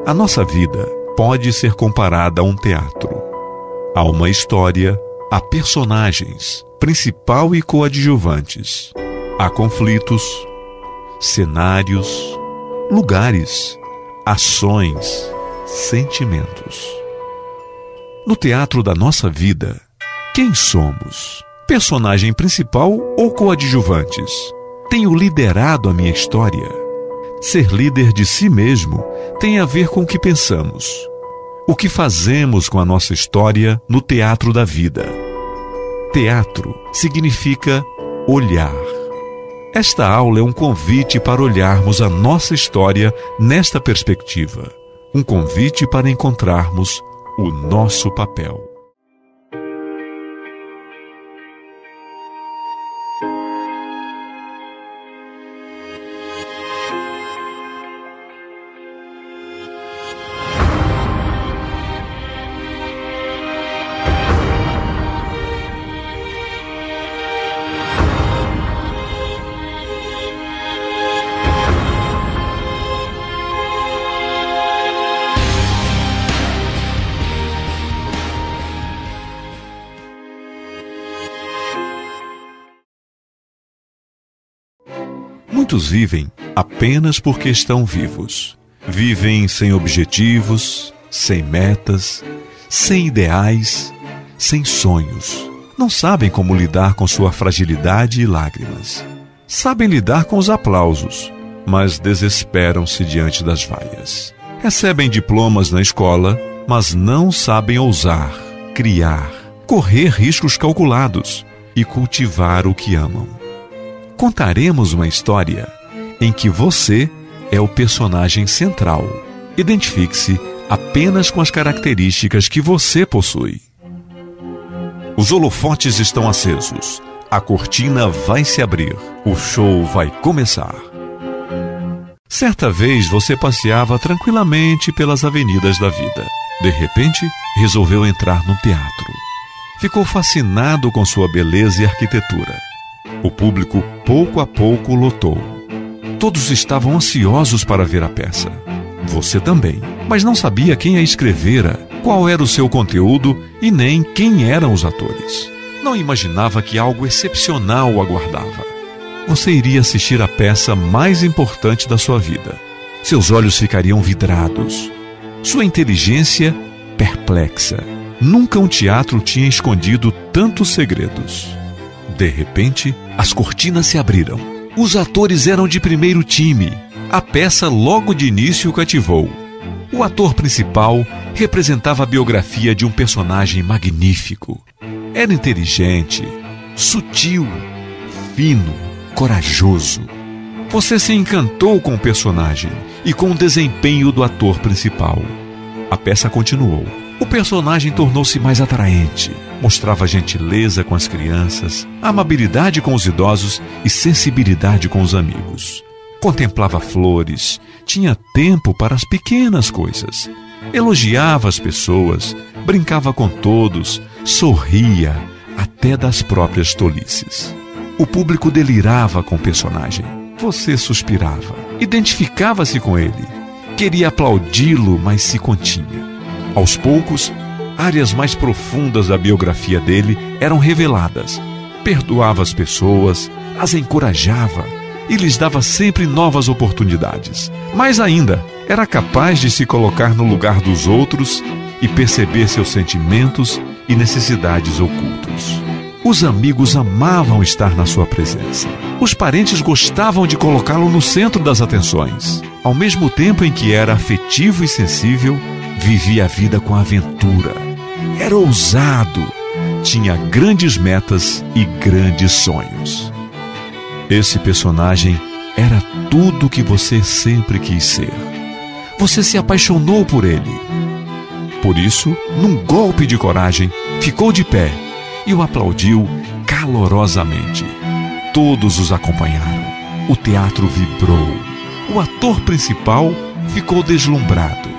A nossa vida pode ser comparada a um teatro. Há uma história, há personagens, principal e coadjuvantes. Há conflitos, cenários, lugares, ações, sentimentos. No teatro da nossa vida, quem somos? Personagem principal ou coadjuvantes? Tenho liderado a minha história? Ser líder de si mesmo tem a ver com o que pensamos, o que fazemos com a nossa história no teatro da vida. Teatro significa olhar. Esta aula é um convite para olharmos a nossa história nesta perspectiva. Um convite para encontrarmos o nosso papel. Muitos vivem apenas porque estão vivos. Vivem sem objetivos, sem metas, sem ideais, sem sonhos. Não sabem como lidar com sua fragilidade e lágrimas. Sabem lidar com os aplausos, mas desesperam-se diante das vaias. Recebem diplomas na escola, mas não sabem ousar, criar, correr riscos calculados e cultivar o que amam. Contaremos uma história em que você é o personagem central. Identifique-se apenas com as características que você possui. Os holofotes estão acesos. A cortina vai se abrir. O show vai começar. Certa vez você passeava tranquilamente pelas avenidas da vida. De repente, resolveu entrar no teatro. Ficou fascinado com sua beleza e arquitetura. O público, pouco a pouco, lotou. Todos estavam ansiosos para ver a peça. Você também, mas não sabia quem a escrevera, qual era o seu conteúdo e nem quem eram os atores. Não imaginava que algo excepcional o aguardava. Você iria assistir a peça mais importante da sua vida. Seus olhos ficariam vidrados. Sua inteligência perplexa. Nunca um teatro tinha escondido tantos segredos. De repente, as cortinas se abriram. Os atores eram de primeiro time. A peça logo de início o cativou. O ator principal representava a biografia de um personagem magnífico. Era inteligente, sutil, fino, corajoso. Você se encantou com o personagem e com o desempenho do ator principal. A peça continuou. O personagem tornou-se mais atraente. Mostrava gentileza com as crianças, amabilidade com os idosos e sensibilidade com os amigos. Contemplava flores, tinha tempo para as pequenas coisas. Elogiava as pessoas, brincava com todos, sorria, até das próprias tolices. O público delirava com o personagem. Você suspirava, identificava-se com ele. Queria aplaudi-lo, mas se continha. Aos poucos, áreas mais profundas da biografia dele eram reveladas. Perdoava as pessoas, as encorajava e lhes dava sempre novas oportunidades. Mais ainda, era capaz de se colocar no lugar dos outros e perceber seus sentimentos e necessidades ocultos. Os amigos amavam estar na sua presença. Os parentes gostavam de colocá-lo no centro das atenções. Ao mesmo tempo em que era afetivo e sensível, vivia a vida com aventura. Era ousado, tinha grandes metas e grandes sonhos. Esse personagem era tudo o que você sempre quis ser. Você se apaixonou por ele. Por isso, num golpe de coragem, ficou de pé e o aplaudiu calorosamente. Todos os acompanharam. O teatro vibrou. O ator principal ficou deslumbrado.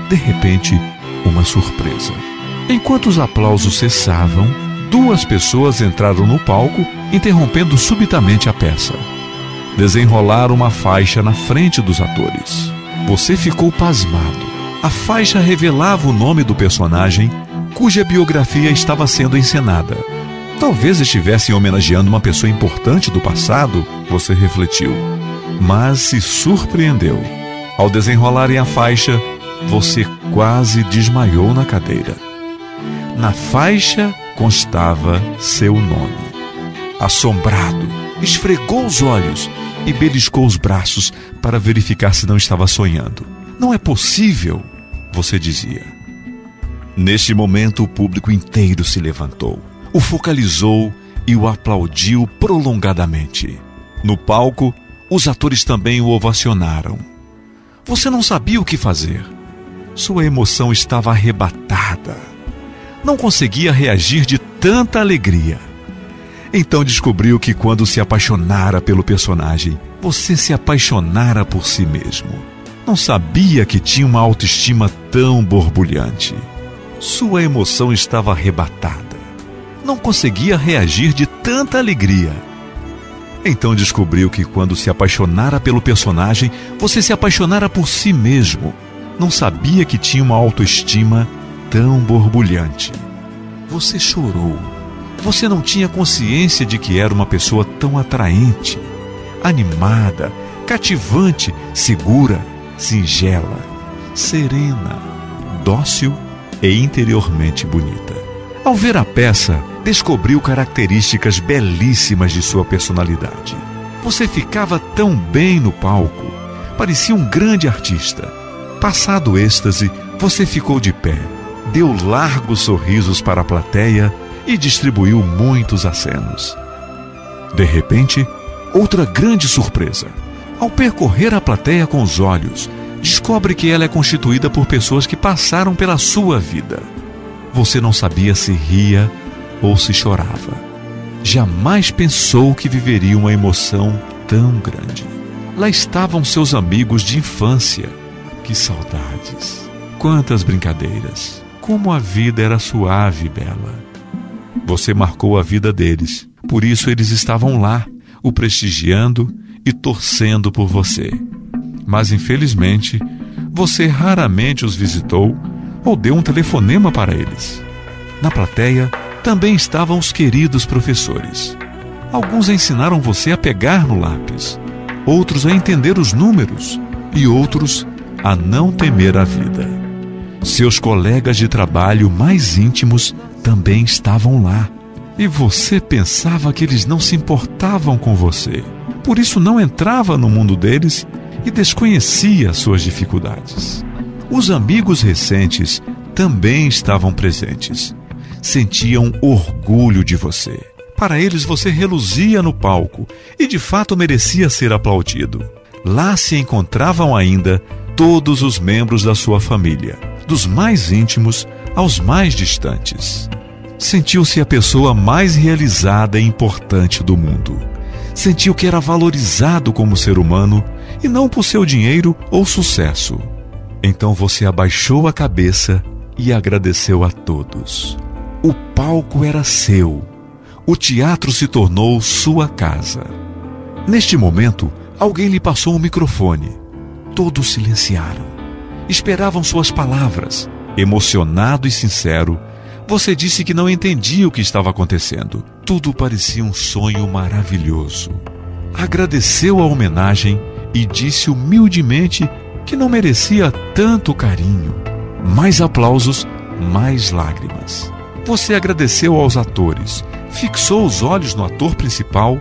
De repente, uma surpresa. Enquanto os aplausos cessavam, duas pessoas entraram no palco, interrompendo subitamente a peça. desenrolaram uma faixa na frente dos atores. Você ficou pasmado. A faixa revelava o nome do personagem cuja biografia estava sendo encenada. Talvez estivessem homenageando uma pessoa importante do passado, você refletiu. Mas se surpreendeu. Ao desenrolarem a faixa, você quase desmaiou na cadeira. Na faixa constava seu nome. Assombrado, esfregou os olhos e beliscou os braços para verificar se não estava sonhando. Não é possível, você dizia. Neste momento, o público inteiro se levantou, o focalizou e o aplaudiu prolongadamente. No palco, os atores também o ovacionaram. Você não sabia o que fazer. Sua emoção estava arrebatada. Não conseguia reagir de tanta alegria. Então descobriu que quando se apaixonara pelo personagem, você se apaixonara por si mesmo. Não sabia que tinha uma autoestima tão borbulhante. Sua emoção estava arrebatada. Não conseguia reagir de tanta alegria. Então descobriu que quando se apaixonara pelo personagem, você se apaixonara por si mesmo. Não sabia que tinha uma autoestima tão borbulhante. Você chorou. Você não tinha consciência de que era uma pessoa tão atraente, animada, cativante, segura, singela, serena, dócil e interiormente bonita. Ao ver a peça, descobriu características belíssimas de sua personalidade. Você ficava tão bem no palco, parecia um grande artista. Passado o êxtase, você ficou de pé, deu largos sorrisos para a plateia e distribuiu muitos acenos. De repente, outra grande surpresa. Ao percorrer a plateia com os olhos, descobre que ela é constituída por pessoas que passaram pela sua vida. Você não sabia se ria ou se chorava. Jamais pensou que viveria uma emoção tão grande. Lá estavam seus amigos de infância. Que saudades! Quantas brincadeiras! Como a vida era suave e bela! Você marcou a vida deles, por isso eles estavam lá, o prestigiando e torcendo por você. Mas infelizmente, você raramente os visitou ou deu um telefonema para eles. Na plateia também estavam os queridos professores. Alguns ensinaram você a pegar no lápis, outros a entender os números e outros a não temer a vida. Seus colegas de trabalho mais íntimos também estavam lá. E você pensava que eles não se importavam com você. Por isso não entrava no mundo deles e desconhecia suas dificuldades. Os amigos recentes também estavam presentes. Sentiam orgulho de você. Para eles você reluzia no palco e de fato merecia ser aplaudido. Lá se encontravam ainda todos os membros da sua família, dos mais íntimos aos mais distantes. Sentiu-se a pessoa mais realizada e importante do mundo. Sentiu que era valorizado como ser humano e não por seu dinheiro ou sucesso. Então você abaixou a cabeça e agradeceu a todos. O palco era seu. O teatro se tornou sua casa. Neste momento, alguém lhe passou um microfone. Todos silenciaram. Esperavam suas palavras. Emocionado e sincero, você disse que não entendia o que estava acontecendo. Tudo parecia um sonho maravilhoso. Agradeceu a homenagem e disse humildemente que não merecia tanto carinho. Mais aplausos, mais lágrimas. Você agradeceu aos atores, fixou os olhos no ator principal,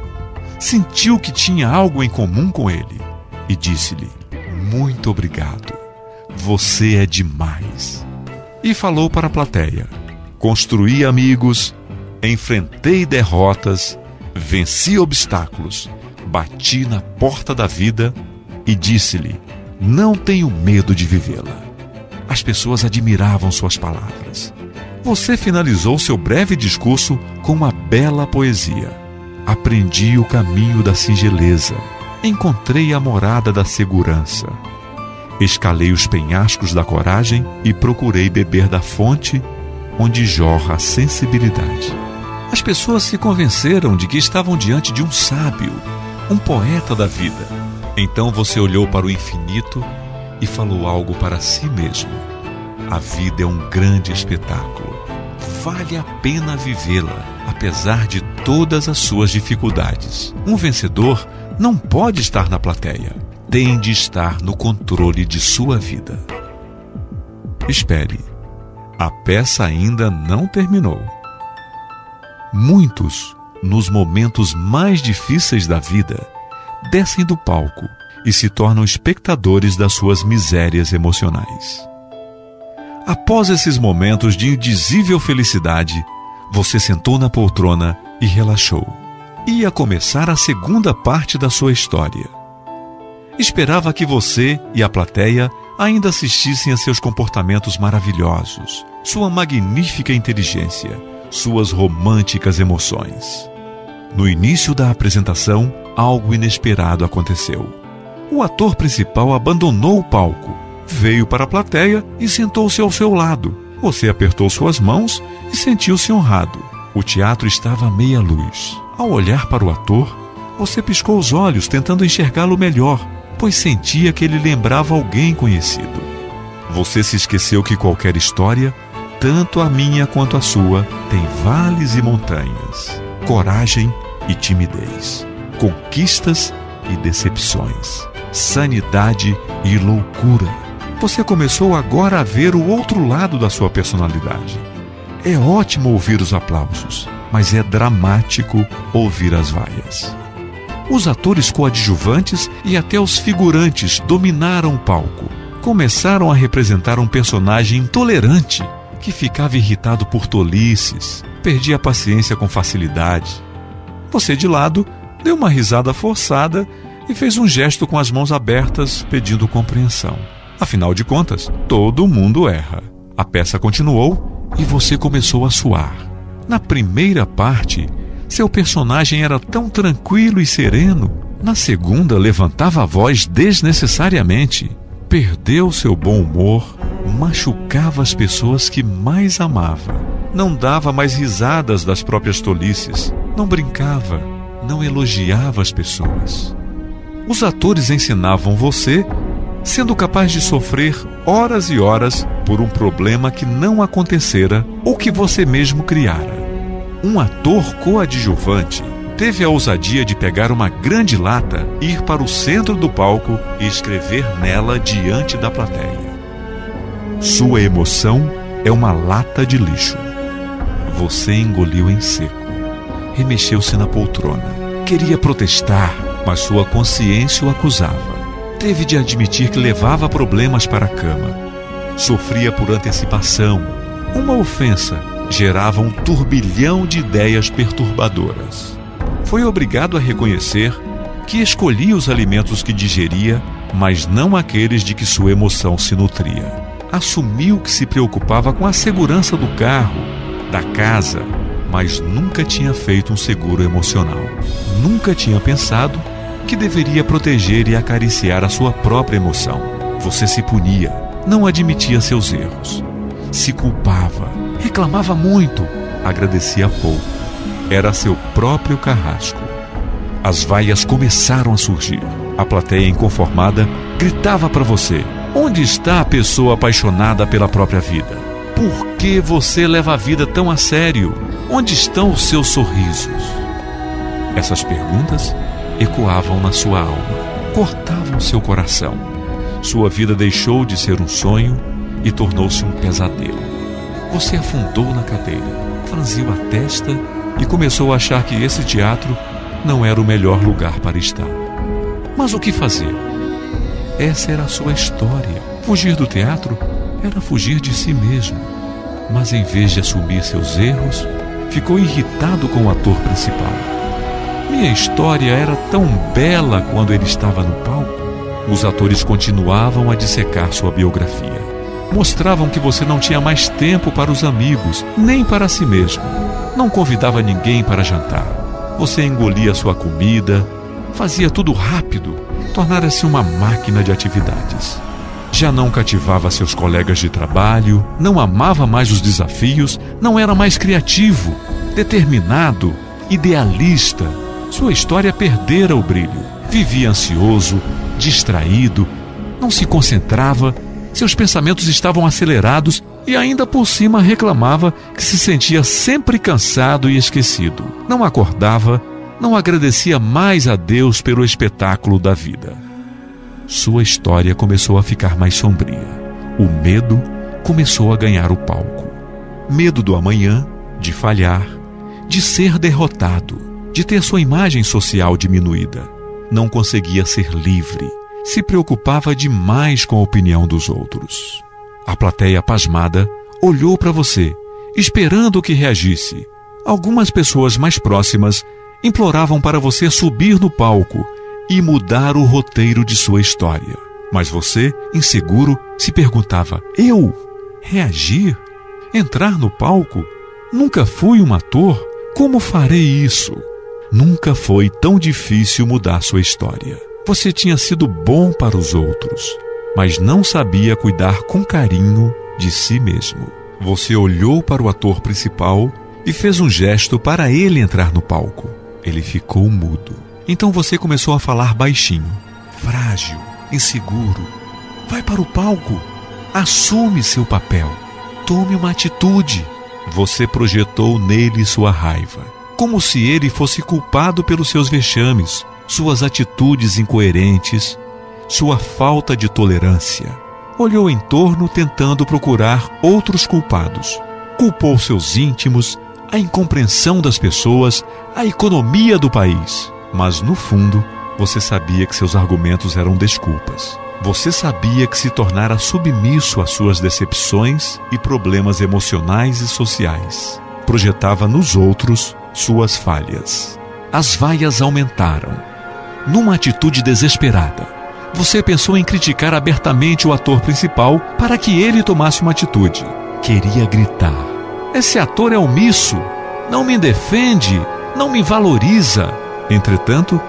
sentiu que tinha algo em comum com ele e disse-lhe: muito obrigado, você é demais. E falou para a plateia: construí amigos, enfrentei derrotas, venci obstáculos, bati na porta da vida e disse-lhe: não tenho medo de vivê-la. As pessoas admiravam suas palavras. Você finalizou seu breve discurso com uma bela poesia. Aprendi o caminho da singeleza, encontrei a morada da segurança. Escalei os penhascos da coragem e procurei beber da fonte onde jorra a sensibilidade. As pessoas se convenceram de que estavam diante de um sábio, um poeta da vida. Então você olhou para o infinito e falou algo para si mesmo: a vida é um grande espetáculo. Vale a pena vivê-la, apesar de todas as suas dificuldades. Um vencedor não pode estar na plateia. Tem de estar no controle de sua vida. Espere, a peça ainda não terminou. Muitos, nos momentos mais difíceis da vida, descem do palco e se tornam espectadores das suas misérias emocionais. Após esses momentos de indizível felicidade, você sentou na poltrona e relaxou. Ia começar a segunda parte da sua história. Esperava que você e a plateia ainda assistissem a seus comportamentos maravilhosos, sua magnífica inteligência, suas românticas emoções. No início da apresentação, algo inesperado aconteceu. O ator principal abandonou o palco, veio para a plateia e sentou-se ao seu lado. Você apertou suas mãos e sentiu-se honrado. O teatro estava à meia luz. Ao olhar para o ator, você piscou os olhos tentando enxergá-lo melhor, pois sentia que ele lembrava alguém conhecido. Você se esqueceu que qualquer história, tanto a minha quanto a sua, tem vales e montanhas, coragem e timidez, conquistas e decepções, sanidade e loucura. Você começou agora a ver o outro lado da sua personalidade. É ótimo ouvir os aplausos, mas é dramático ouvir as vaias. Os atores coadjuvantes e até os figurantes dominaram o palco. Começaram a representar um personagem intolerante que ficava irritado por tolices, perdia a paciência com facilidade. Você, de lado, deu uma risada forçada e fez um gesto com as mãos abertas, pedindo compreensão. Afinal de contas, todo mundo erra. A peça continuou e você começou a suar. Na primeira parte, seu personagem era tão tranquilo e sereno. Na segunda, levantava a voz desnecessariamente. Perdeu seu bom humor, machucava as pessoas que mais amava. Não dava mais risadas das próprias tolices. Não brincava, não elogiava as pessoas. Os atores ensinavam você, sendo capaz de sofrer horas e horas por um problema que não acontecera ou que você mesmo criara. Um ator coadjuvante teve a ousadia de pegar uma grande lata, ir para o centro do palco e escrever nela diante da plateia: sua emoção é uma lata de lixo. Você engoliu em seco, remexeu-se na poltrona, queria protestar, mas sua consciência o acusava. Teve de admitir que levava problemas para a cama. Sofria por antecipação. Uma ofensa gerava um turbilhão de ideias perturbadoras. Foi obrigado a reconhecer que escolhia os alimentos que digeria, mas não aqueles de que sua emoção se nutria. Assumiu que se preocupava com a segurança do carro, da casa, mas nunca tinha feito um seguro emocional. Nunca tinha pensado que deveria proteger e acariciar a sua própria emoção. Você se punia, não admitia seus erros, se culpava, reclamava muito, agradecia pouco. Era seu próprio carrasco. As vaias começaram a surgir. A plateia inconformada gritava para você: onde está a pessoa apaixonada pela própria vida? Por que você leva a vida tão a sério? Onde estão os seus sorrisos? Essas perguntas ecoavam na sua alma, cortavam seu coração. Sua vida deixou de ser um sonho e tornou-se um pesadelo. Você afundou na cadeira, franziu a testa e começou a achar que esse teatro não era o melhor lugar para estar. Mas o que fazer? Essa era a sua história. Fugir do teatro era fugir de si mesmo. Mas em vez de assumir seus erros, ficou irritado com o ator principal. Minha história era tão bela quando ele estava no palco. Os atores continuavam a dissecar sua biografia. Mostravam que você não tinha mais tempo para os amigos, nem para si mesmo. Não convidava ninguém para jantar. Você engolia sua comida, fazia tudo rápido, tornara-se uma máquina de atividades. Já não cativava seus colegas de trabalho, não amava mais os desafios, não era mais criativo, determinado, idealista. Sua história perdera o brilho. Vivia ansioso, distraído, não se concentrava, seus pensamentos estavam acelerados e ainda por cima reclamava que se sentia sempre cansado e esquecido. Não acordava, não agradecia mais a Deus pelo espetáculo da vida. Sua história começou a ficar mais sombria. O medo começou a ganhar o palco. Medo do amanhã, de falhar, de ser derrotado, de ter sua imagem social diminuída. Não conseguia ser livre. Se preocupava demais com a opinião dos outros. A plateia pasmada olhou para você, esperando que reagisse. Algumas pessoas mais próximas imploravam para você subir no palco e mudar o roteiro de sua história. Mas você, inseguro, se perguntava: eu? Reagir? Entrar no palco? Nunca fui um ator? Como farei isso? Nunca foi tão difícil mudar sua história. Você tinha sido bom para os outros, mas não sabia cuidar com carinho de si mesmo. Você olhou para o ator principal e fez um gesto para ele entrar no palco. Ele ficou mudo. Então você começou a falar baixinho. Frágil, inseguro. Vai para o palco. Assume seu papel. Tome uma atitude. Você projetou nele sua raiva, como se ele fosse culpado pelos seus vexames, suas atitudes incoerentes, sua falta de tolerância. Olhou em torno tentando procurar outros culpados. Culpou seus íntimos, a incompreensão das pessoas, a economia do país. Mas no fundo, você sabia que seus argumentos eram desculpas. Você sabia que se tornara submisso às suas decepções e problemas emocionais e sociais. Projetava nos outros suas falhas. As vaias aumentaram. Numa atitude desesperada, você pensou em criticar abertamente o ator principal para que ele tomasse uma atitude. Queria gritar: esse ator é omisso, não me defende, não me valoriza. Entretanto,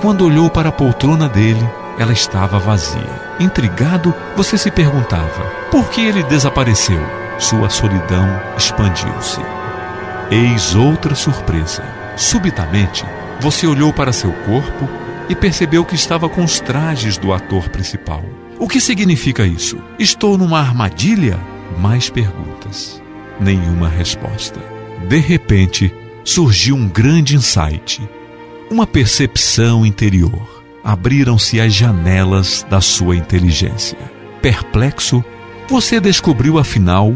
quando olhou para a poltrona dele, ela estava vazia. Intrigado, você se perguntava: por que ele desapareceu? Sua solidão expandiu-se. Eis outra surpresa. Subitamente, você olhou para seu corpo e percebeu que estava com os trajes do ator principal. O que significa isso? Estou numa armadilha? Mais perguntas. Nenhuma resposta. De repente, surgiu um grande insight. Uma percepção interior. Abriram-se as janelas da sua inteligência. Perplexo, você descobriu afinal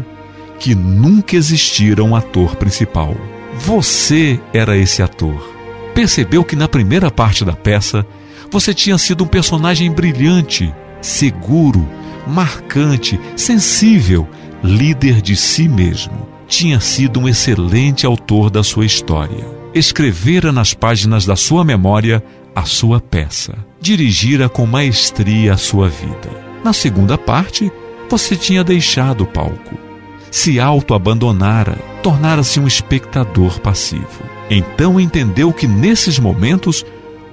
que nunca existira um ator principal. Você era esse ator. Percebeu que na primeira parte da peça você tinha sido um personagem brilhante, seguro, marcante, sensível, líder de si mesmo. Tinha sido um excelente autor da sua história. Escrevera nas páginas da sua memória a sua peça. Dirigira com maestria a sua vida. Na segunda parte, você tinha deixado o palco. Se auto-abandonara, tornara-se um espectador passivo. Então entendeu que nesses momentos,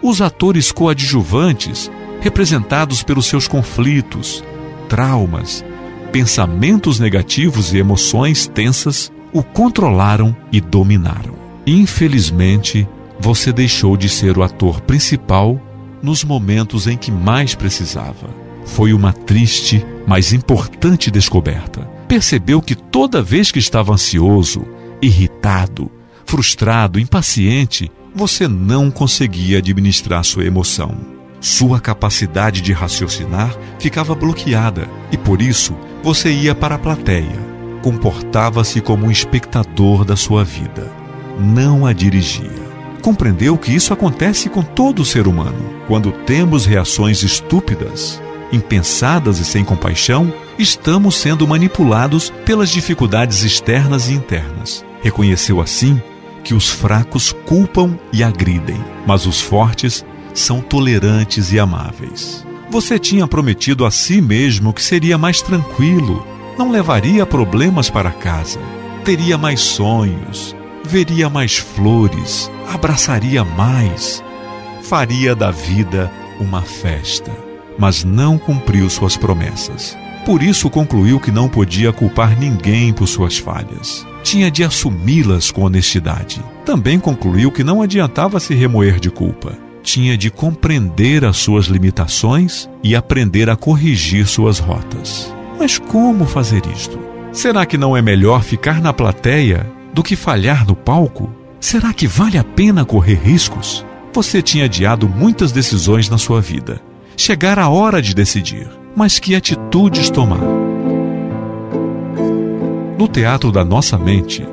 os atores coadjuvantes, representados pelos seus conflitos, traumas, pensamentos negativos e emoções tensas, o controlaram e dominaram. Infelizmente, você deixou de ser o ator principal nos momentos em que mais precisava. Foi uma triste, mas importante descoberta. Percebeu que toda vez que estava ansioso, irritado, frustrado, impaciente, você não conseguia administrar sua emoção. Sua capacidade de raciocinar ficava bloqueada e, por isso, você ia para a plateia. Comportava-se como um espectador da sua vida. Não a dirigia. Compreendeu que isso acontece com todo ser humano. Quando temos reações estúpidas, impensadas e sem compaixão, estamos sendo manipulados pelas dificuldades externas e internas. Reconheceu assim que os fracos culpam e agridem, mas os fortes são tolerantes e amáveis. Você tinha prometido a si mesmo que seria mais tranquilo, não levaria problemas para casa, teria mais sonhos, veria mais flores, abraçaria mais, faria da vida uma festa. Mas não cumpriu suas promessas. Por isso concluiu que não podia culpar ninguém por suas falhas. Tinha de assumi-las com honestidade. Também concluiu que não adiantava se remoer de culpa. Tinha de compreender as suas limitações e aprender a corrigir suas rotas. Mas como fazer isto? Será que não é melhor ficar na plateia do que falhar no palco? Será que vale a pena correr riscos? Você tinha adiado muitas decisões na sua vida. Chegara a hora de decidir. Mas que atitudes tomar? No teatro da nossa mente,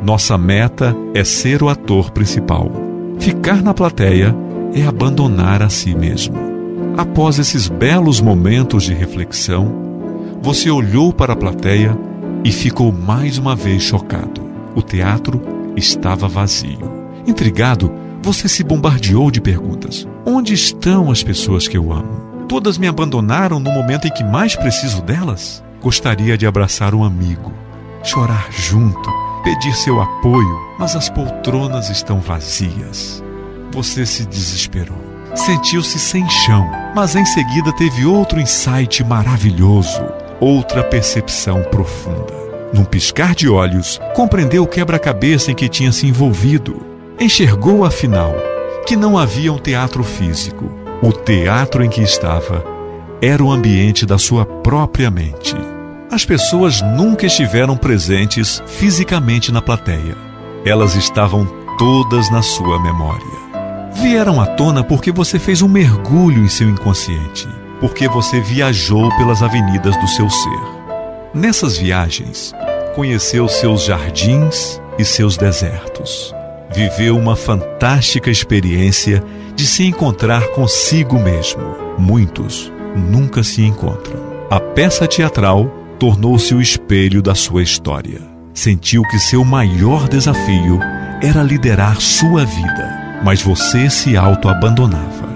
nossa meta é ser o ator principal. Ficar na plateia é abandonar a si mesmo. Após esses belos momentos de reflexão, você olhou para a plateia e ficou mais uma vez chocado. O teatro estava vazio. Intrigado, você se bombardeou de perguntas. Onde estão as pessoas que eu amo? Todas me abandonaram no momento em que mais preciso delas? Gostaria de abraçar um amigo, chorar junto, pedir seu apoio, mas as poltronas estão vazias. Você se desesperou. Sentiu-se sem chão, mas em seguida teve outro insight maravilhoso, outra percepção profunda. Num piscar de olhos, compreendeu o quebra-cabeça em que tinha se envolvido. Enxergou, afinal, que não havia um teatro físico. O teatro em que estava era o ambiente da sua própria mente. As pessoas nunca estiveram presentes fisicamente na plateia. Elas estavam todas na sua memória. Vieram à tona porque você fez um mergulho em seu inconsciente, porque você viajou pelas avenidas do seu ser. Nessas viagens, conheceu seus jardins e seus desertos. Viveu uma fantástica experiência de se encontrar consigo mesmo. Muitos nunca se encontram. A peça teatral tornou-se o espelho da sua história. Sentiu que seu maior desafio era liderar sua vida, mas você se auto-abandonava.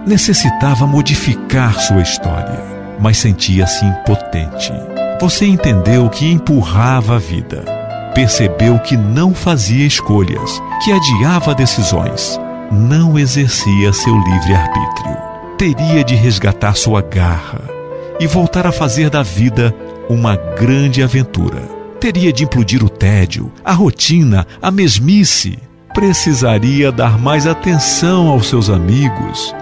Necessitava modificar sua história, mas sentia-se impotente. Você entendeu que empurrava a vida. Percebeu que não fazia escolhas, que adiava decisões. Não exercia seu livre-arbítrio. Teria de resgatar sua garra e voltar a fazer da vida uma grande aventura. Teria de implodir o tédio, a rotina, a mesmice. Precisaria dar mais atenção aos seus amigos,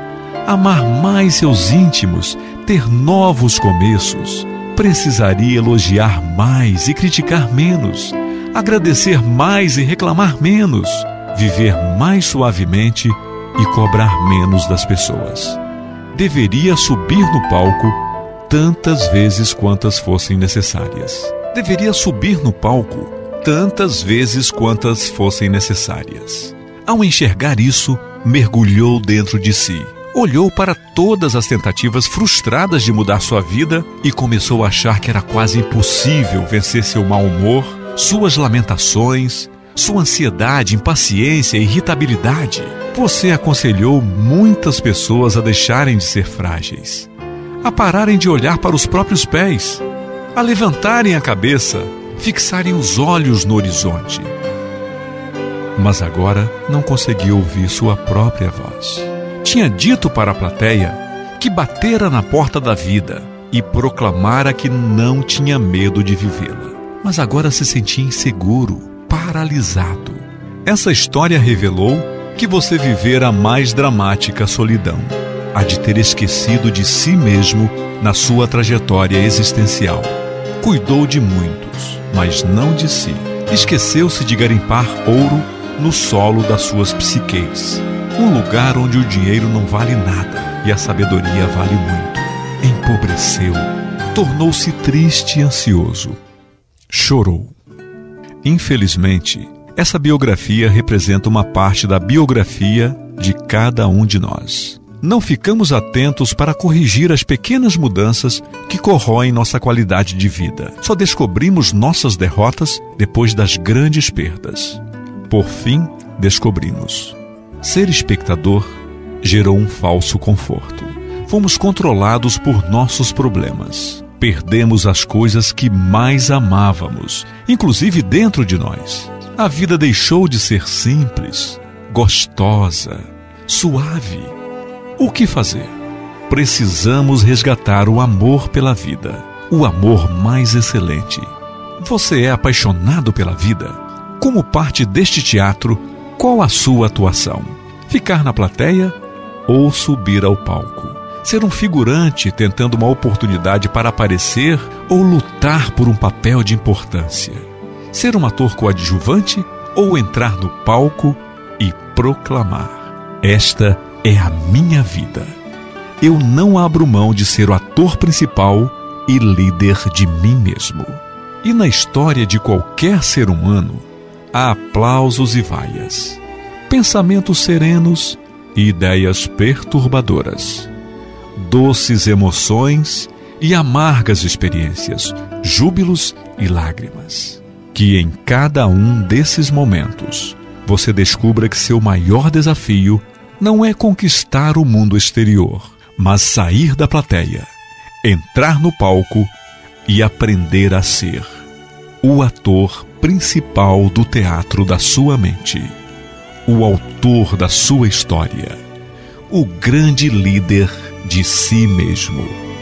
amar mais seus íntimos, ter novos começos. Precisaria elogiar mais e criticar menos, agradecer mais e reclamar menos, viver mais suavemente e cobrar menos das pessoas. Deveria subir no palco tantas vezes quantas fossem necessárias. Deveria subir no palco tantas vezes quantas fossem necessárias. Ao enxergar isso, mergulhou dentro de si. Olhou para todas as tentativas frustradas de mudar sua vida e começou a achar que era quase impossível vencer seu mau humor, suas lamentações, sua ansiedade, impaciência e irritabilidade. Você aconselhou muitas pessoas a deixarem de ser frágeis, a pararem de olhar para os próprios pés, a levantarem a cabeça, fixarem os olhos no horizonte. Mas agora não conseguia ouvir sua própria voz. Tinha dito para a plateia que batera na porta da vida e proclamara que não tinha medo de vivê-la. Mas agora se sentia inseguro, paralisado. Essa história revelou que você vivera a mais dramática solidão, a de ter esquecido de si mesmo na sua trajetória existencial. Cuidou de muitos, mas não de si. Esqueceu-se de garimpar ouro no solo das suas psiques, um lugar onde o dinheiro não vale nada e a sabedoria vale muito. Empobreceu, tornou-se triste e ansioso. Chorou. Infelizmente, essa biografia representa uma parte da biografia de cada um de nós. Não ficamos atentos para corrigir as pequenas mudanças que corroem nossa qualidade de vida. Só descobrimos nossas derrotas depois das grandes perdas. Por fim, descobrimos. Ser espectador gerou um falso conforto. Fomos controlados por nossos problemas. Perdemos as coisas que mais amávamos, inclusive dentro de nós. A vida deixou de ser simples, gostosa, suave. O que fazer? Precisamos resgatar o amor pela vida. o amor mais excelente. Você é apaixonado pela vida? Como parte deste teatro, qual a sua atuação? Ficar na plateia ou subir ao palco? Ser um figurante tentando uma oportunidade para aparecer ou lutar por um papel de importância? Ser um ator coadjuvante ou entrar no palco e proclamar: esta é a minha vida. Eu não abro mão de ser o ator principal e líder de mim mesmo. E na história de qualquer ser humano, há aplausos e vaias, pensamentos serenos e ideias perturbadoras, doces emoções e amargas experiências, júbilos e lágrimas. Que em cada um desses momentos você descubra que seu maior desafio não é conquistar o mundo exterior, mas sair da plateia, entrar no palco e aprender a ser o ator principal do teatro da sua mente, o autor da sua história, o grande líder de si mesmo.